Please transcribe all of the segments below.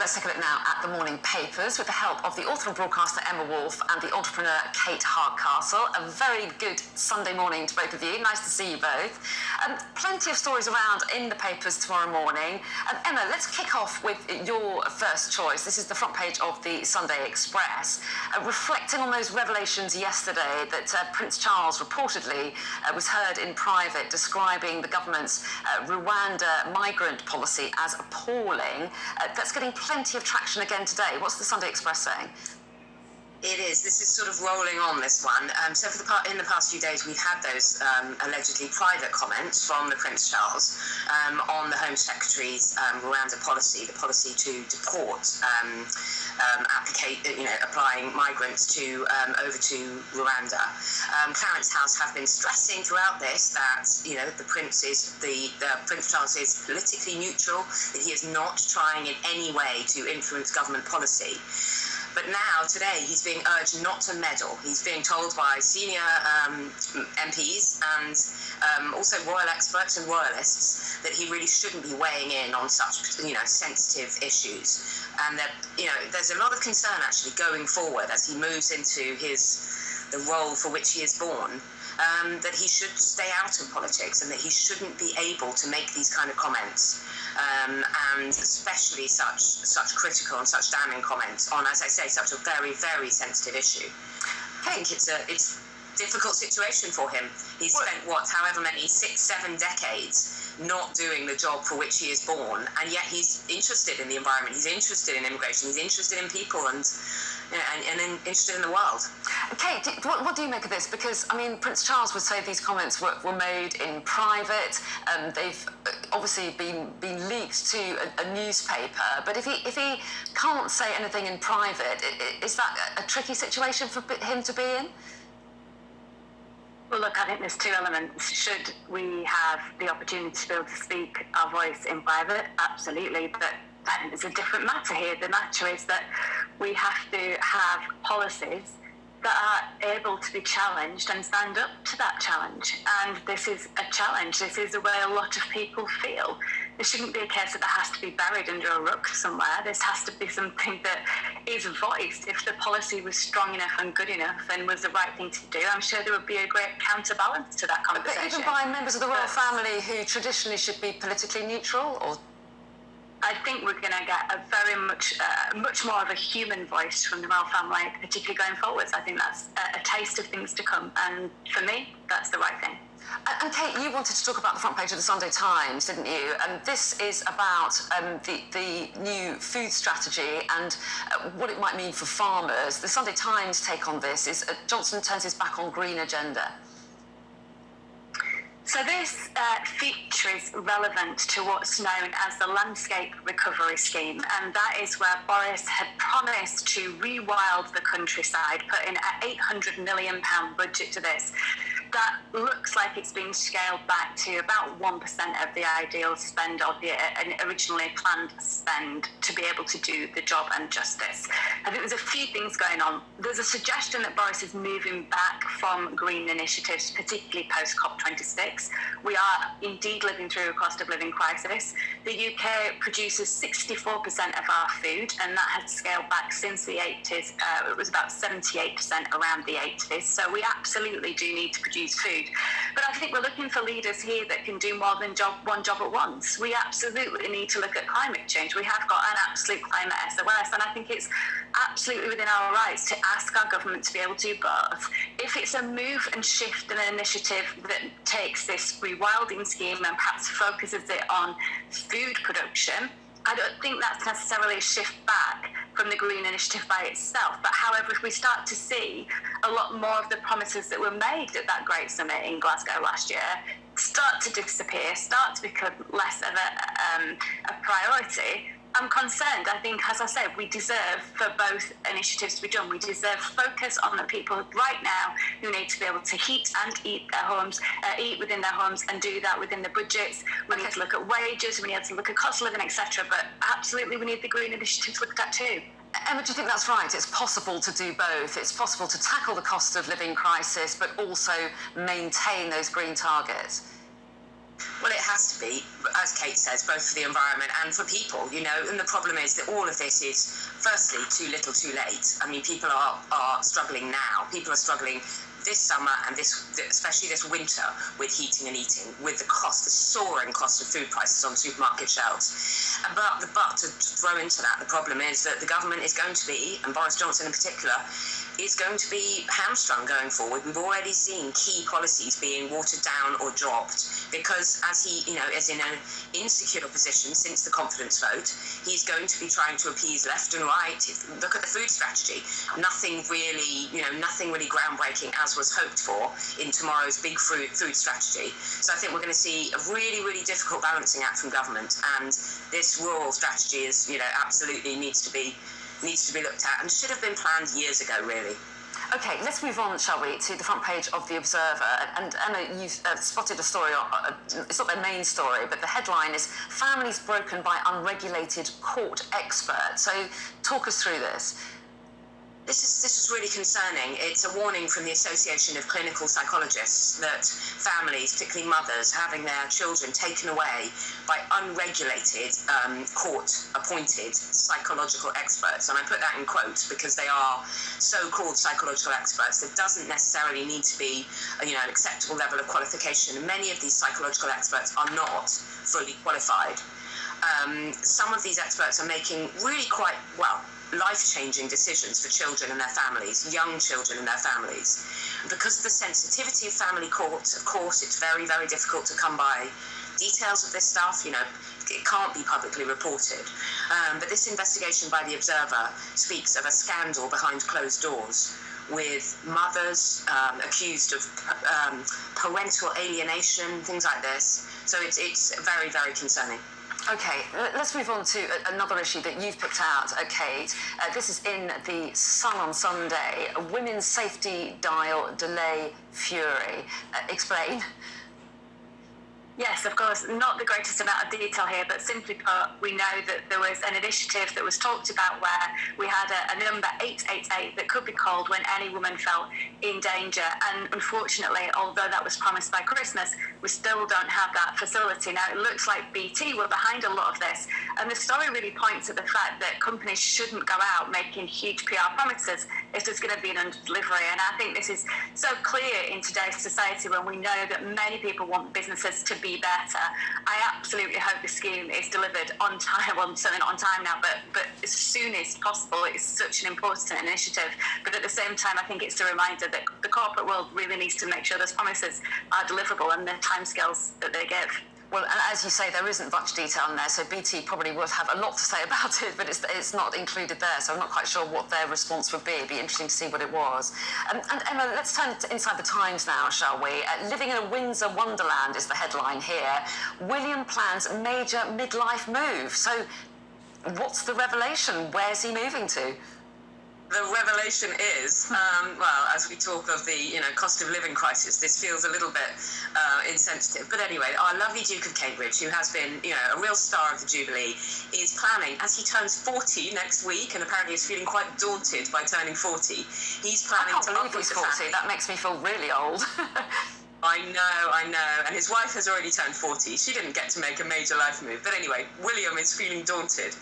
let's take a look now at the morning papers with the help of the author and broadcaster Emma Wolfe and the entrepreneur Kate Hardcastle. A very good Sunday morning to both of you. Nice to see you both. Plenty of stories around in the papers tomorrow morning. Emma, let's kick off with your first choice. This is the front page of the Sunday Express, reflecting on those revelations yesterday that Prince Charles reportedly was heard in private describing the government's Rwanda migrant policy as appalling. That's getting plenty of traction again today. What's the Sunday Express saying? It is. This is sort of rolling on, this one. So in the past few days, we've had those allegedly private comments from the Prince Charles on the Home Secretary's Rwanda policy, the policy to deport, applying migrants to over to Rwanda. Clarence House have been stressing throughout this that the Prince Charles is politically neutral, that he is not trying in any way to influence government policy. But now, today, he's being urged not to meddle. He's being told by senior MPs and also royal experts and royalists that he really shouldn't be weighing in on such, sensitive issues. And that, there's a lot of concern actually going forward as he moves into the role for which he is born. That he should stay out of politics and that he shouldn't be able to make these kind of comments, and especially such critical and such damning comments on, as I say, such a very, very sensitive issue. I think it's a difficult situation for him. He's spent however many 6-7 decades not doing the job for which he is born, and yet he's interested in the environment, he's interested in immigration, he's interested in people and interested in the world. Kate, what do you make of this? Because, Prince Charles would say these comments were made in private. They've obviously been leaked to a newspaper. But if he can't say anything in private, is that a tricky situation for him to be in? Well, look, I think there's two elements. Should we have the opportunity to be able to speak our voice in private? Absolutely. But I think it's a different matter here. The matter is that we have to have policies that are able to be challenged and stand up to that challenge. And this is a challenge. This is the way a lot of people feel. There shouldn't be a case that has to be buried under a rug somewhere. This has to be something that is voiced. If the policy was strong enough and good enough and was the right thing to do, I'm sure there would be a great counterbalance to that conversation. But even by members of the royal family who traditionally should be politically neutral, or? I think we're going to get a very much more of a human voice from the royal family, particularly going forwards. I think that's a taste of things to come, and for me, that's the right thing. And Kate, you wanted to talk about the front page of the Sunday Times, didn't you? And this is about the new food strategy and what it might mean for farmers. The Sunday Times take on this is Johnson turns his back on green agenda. So this feature is relevant to what's known as the Landscape Recovery Scheme, and that is where Boris had promised to rewild the countryside, put in an £800 million budget to this. That looks like it's been scaled back to about 1% of the ideal spend of the originally planned spend to be able to do the job and justice. I think there's a few things going on. There's a suggestion that Boris is moving back from green initiatives, particularly post-COP26. We are indeed living through a cost of living crisis. The UK produces 64% of our food, and that has scaled back since the 80s. It was about 78% around the 80s. So we absolutely do need to produce food. But I think we're looking for leaders here that can do more than one job at once. We absolutely need to look at climate change. We have got an absolute climate SOS, and I think it's absolutely within our rights to ask our government to be able to do both. If it's a move and shift and an initiative that takes this rewilding scheme and perhaps focuses it on food production, I don't think that's necessarily a shift back from the Green Initiative by itself. But however, if we start to see a lot more of the promises that were made at that great summit in Glasgow last year start to disappear, start to become less of a priority, I'm concerned. I think, as I said, we deserve for both initiatives to be done. We deserve focus on the people right now who need to be able to heat and eat their homes, eat within their homes, and do that within the budgets. We need to look at wages, we need to look at cost of living, etc. But absolutely, we need the green initiatives looked at too. Emma, do you think that's right? It's possible to do both. It's possible to tackle the cost of living crisis, but also maintain those green targets. Well, it has to be, as Kate says, both for the environment and for people, and the problem is that all of this is, firstly, too little too late. I mean, people are struggling now. People are struggling this summer and especially this winter with heating and eating, with the soaring cost of food prices on supermarket shelves. But to throw into that, the problem is that the government is going to be, and Boris Johnson in particular, is going to be hamstrung going forward. We've already seen key policies being watered down or dropped because as he, is in an insecure position since the confidence vote, he's going to be trying to appease left and right. Look at the food strategy. Nothing really groundbreaking as was hoped for in tomorrow's big food strategy. So I think we're going to see a really, really difficult balancing act from government, and this rural strategy is, absolutely needs to be looked at and should have been planned years ago, really. Okay, let's move on, shall we, to the front page of The Observer. And Emma, you've spotted a story, it's not their main story, but the headline is "Families Broken by Unregulated Court Expert." So talk us through this. This is really concerning. It's a warning from the Association of Clinical Psychologists that families, particularly mothers, having their children taken away by unregulated, court-appointed psychological experts. And I put that in quotes because they are so-called psychological experts. There doesn't necessarily need to be, an acceptable level of qualification. Many of these psychological experts are not fully qualified. Some of these experts are making really quite, life-changing decisions for children and their families, young children and their families. Because of the sensitivity of family court, of course, it's very, very difficult to come by details of this stuff. It can't be publicly reported. But this investigation by The Observer speaks of a scandal behind closed doors with mothers accused of parental alienation, things like this. So it's very, very concerning. Okay, let's move on to another issue that you've picked out, Kate. This is in the Sun on Sunday. Women's safety dial delay fury. Explain. Yes, of course, not the greatest amount of detail here, but simply put, we know that there was an initiative that was talked about where we had a number 888 that could be called when any woman felt in danger. And unfortunately, although that was promised by Christmas, we still don't have that facility. Now, it looks like BT were behind a lot of this. And the story really points at the fact that companies shouldn't go out making huge PR promises if there's going to be an under-delivery. And I think this is so clear in today's society when we know that many people want businesses to be better. I absolutely hope the scheme is delivered on time. Well, certainly not on time now, but as soon as possible. It's such an important initiative. But at the same time, I think it's a reminder that the corporate world really needs to make sure those promises are deliverable and the timescales that they give. Well, and as you say, there isn't much detail in there, so BT probably would have a lot to say about it, but it's not included there, so I'm not quite sure what their response would be. It'd be interesting to see what it was. And Emma, let's turn to Inside the Times now, shall we? Living in a Windsor wonderland is the headline here. William plans major midlife move. So what's the revelation? Where's he moving to? The revelation is, as we talk of the, cost of living crisis, this feels a little bit insensitive. But anyway, our lovely Duke of Cambridge, who has been, a real star of the Jubilee, is planning, as he turns 40 next week, and apparently is feeling quite daunted by turning 40, he's planning to believe he's 40. That makes me feel really old. I know. And his wife has already turned 40. She didn't get to make a major life move. But anyway, William is feeling daunted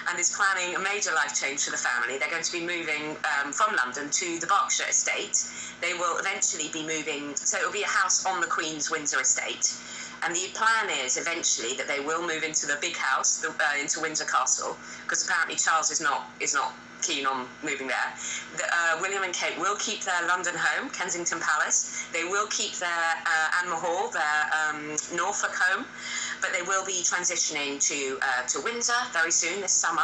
and is planning a major life change for the family. They're going to be moving from London to the Berkshire estate. They will eventually be moving, so it will be a house on the Queen's Windsor estate. And the plan is eventually that they will move into the big house, into Windsor Castle, because apparently Charles is not keen on moving there. William and Kate will keep their London home, Kensington Palace. They will keep their Anne Hall, their Norfolk home, but they will be transitioning to Windsor very soon this summer.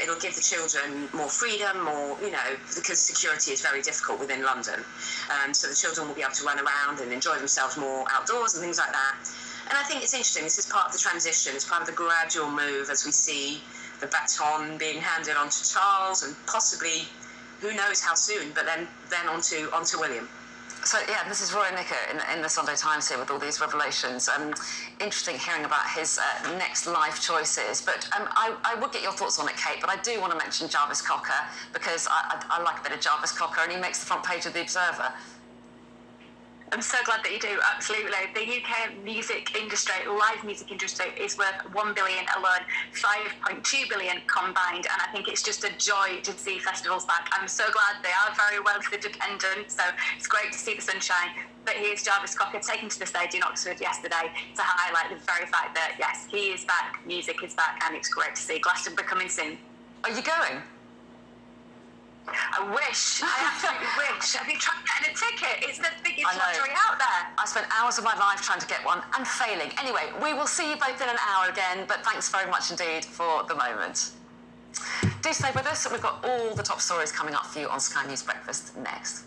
It'll give the children more freedom, because security is very difficult within London. So the children will be able to run around and enjoy themselves more outdoors and things like that. And I think it's interesting. This is part of the transition. It's part of the gradual move as we see the baton being handed on to Charles and possibly, who knows how soon, but then on to William. So, yeah, this is Roy Nicker in the Sunday Times here with all these revelations. Interesting hearing about his next life choices. But I would get your thoughts on it, Kate, but I do want to mention Jarvis Cocker because I like a bit of Jarvis Cocker and he makes the front page of The Observer. I'm so glad that you do, absolutely. The UK music industry, live music industry, is worth 1 billion alone, 5.2 billion combined, and I think it's just a joy to see festivals back. I'm so glad they are very weather dependent, so it's great to see the sunshine. But here's Jarvis Cocker taken to the stage in Oxford yesterday to highlight the very fact that, yes, he is back, music is back, and it's great to see. Glastonbury coming soon. Are you going? I wish. I absolutely wish. I've been trying to get a ticket. It's the biggest I know. lottery out there. I spent hours of my life trying to get one and failing. Anyway, we will see you both in an hour again, but thanks very much indeed for the moment. Do stay with us. We've got all the top stories coming up for you on Sky News Breakfast next.